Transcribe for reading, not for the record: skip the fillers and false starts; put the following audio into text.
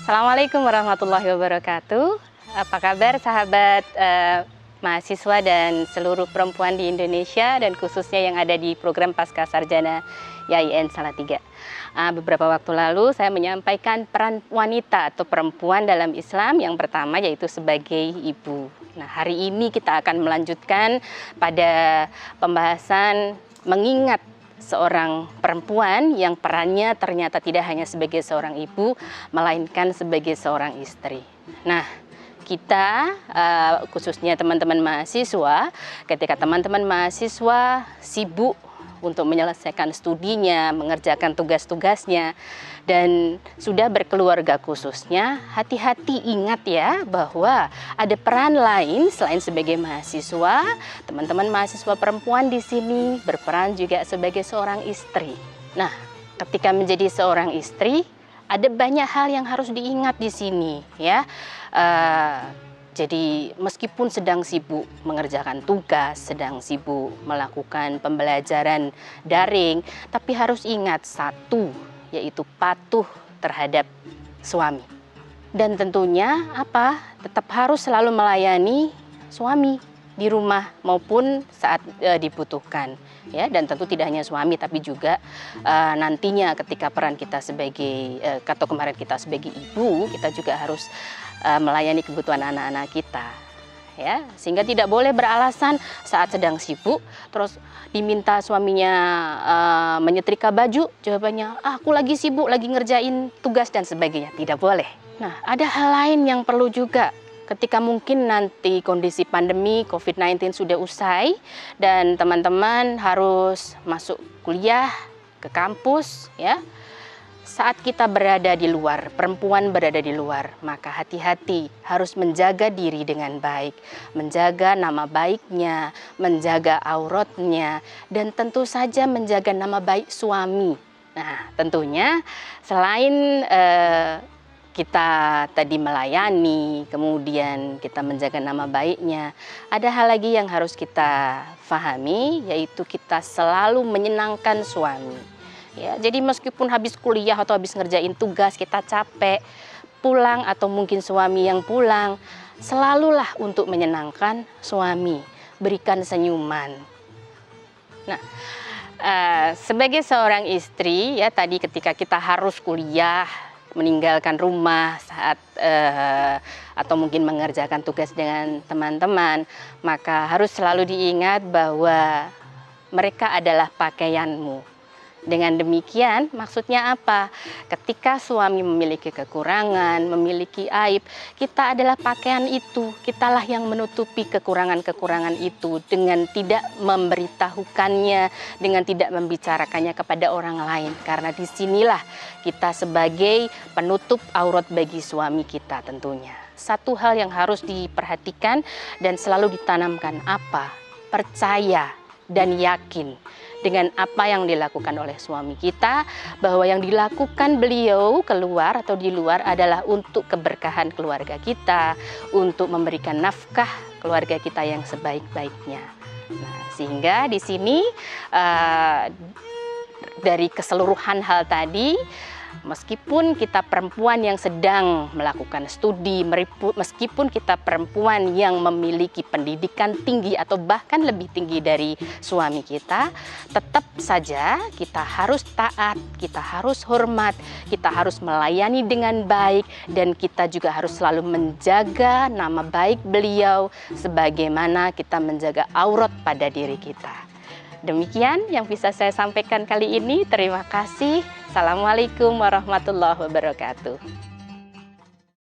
Assalamualaikum warahmatullahi wabarakatuh. Apa kabar sahabat mahasiswa dan seluruh perempuan di Indonesia dan khususnya yang ada di program Pasca Sarjana YIN Salatiga. Beberapa waktu lalu saya menyampaikan peran wanita atau perempuan dalam Islam yang pertama yaitu sebagai ibu. Nah, hari ini kita akan melanjutkan pada pembahasan mengingat seorang perempuan yang perannya ternyata tidak hanya sebagai seorang ibu, melainkan sebagai seorang istri. Nah, kita khususnya teman-teman mahasiswa, ketika teman-teman mahasiswa sibuk untuk menyelesaikan studinya, mengerjakan tugas-tugasnya, dan sudah berkeluarga khususnya, hati-hati ingat ya bahwa ada peran lain selain sebagai mahasiswa. Teman-teman mahasiswa perempuan di sini berperan juga sebagai seorang istri. Nah, ketika menjadi seorang istri, ada banyak hal yang harus diingat di sini ya. Jadi meskipun sedang sibuk mengerjakan tugas, sedang sibuk melakukan pembelajaran daring, tapi harus ingat satu, yaitu patuh terhadap suami. Dan tentunya tetap harus selalu melayani suami di rumah maupun saat dibutuhkan. Ya, dan tentu tidak hanya suami tapi juga nantinya ketika peran kita sebagai atau kemarin kita sebagai ibu, kita juga harus melayani kebutuhan anak-anak kita. Ya, sehingga tidak boleh beralasan saat sedang sibuk terus diminta suaminya menyetrika baju, jawabannya aku lagi sibuk, lagi ngerjain tugas dan sebagainya. Tidak boleh. Nah, ada hal lain yang perlu juga ketika mungkin nanti kondisi pandemi COVID-19 sudah usai dan teman-teman harus masuk kuliah ke kampus ya. Saat kita berada di luar, perempuan berada di luar, maka hati-hati harus menjaga diri dengan baik, menjaga nama baiknya, menjaga auratnya, dan tentu saja menjaga nama baik suami. Nah, tentunya selain kita tadi melayani, kemudian kita menjaga nama baiknya, ada hal lagi yang harus kita pahami, yaitu kita selalu menyenangkan suami. Ya, jadi meskipun habis kuliah atau habis ngerjain tugas kita capek, pulang atau mungkin suami yang pulang, selalulah untuk menyenangkan suami, berikan senyuman. Nah, sebagai seorang istri ya tadi ketika kita harus kuliah, meninggalkan rumah saat atau mungkin mengerjakan tugas dengan teman-teman, maka harus selalu diingat bahwa mereka adalah pakaianmu. Dengan demikian maksudnya apa? Ketika suami memiliki kekurangan, memiliki aib, kita adalah pakaian itu. Kitalah yang menutupi kekurangan-kekurangan itu dengan tidak memberitahukannya, dengan tidak membicarakannya kepada orang lain. Karena disinilah kita sebagai penutup aurat bagi suami kita tentunya. Satu hal yang harus diperhatikan dan selalu ditanamkan apa? Percaya dan yakin dengan apa yang dilakukan oleh suami kita, bahwa yang dilakukan beliau keluar atau di luar adalah untuk keberkahan keluarga kita, untuk memberikan nafkah keluarga kita yang sebaik-baiknya. Nah, sehingga di sini dari keseluruhan hal tadi, meskipun kita perempuan yang sedang melakukan studi, meskipun kita perempuan yang memiliki pendidikan tinggi atau bahkan lebih tinggi dari suami kita, tetap saja kita harus taat, kita harus hormat, kita harus melayani dengan baik, dan kita juga harus selalu menjaga nama baik beliau sebagaimana kita menjaga aurat pada diri kita. Demikian yang bisa saya sampaikan kali ini. Terima kasih. Assalamualaikum warahmatullahi wabarakatuh.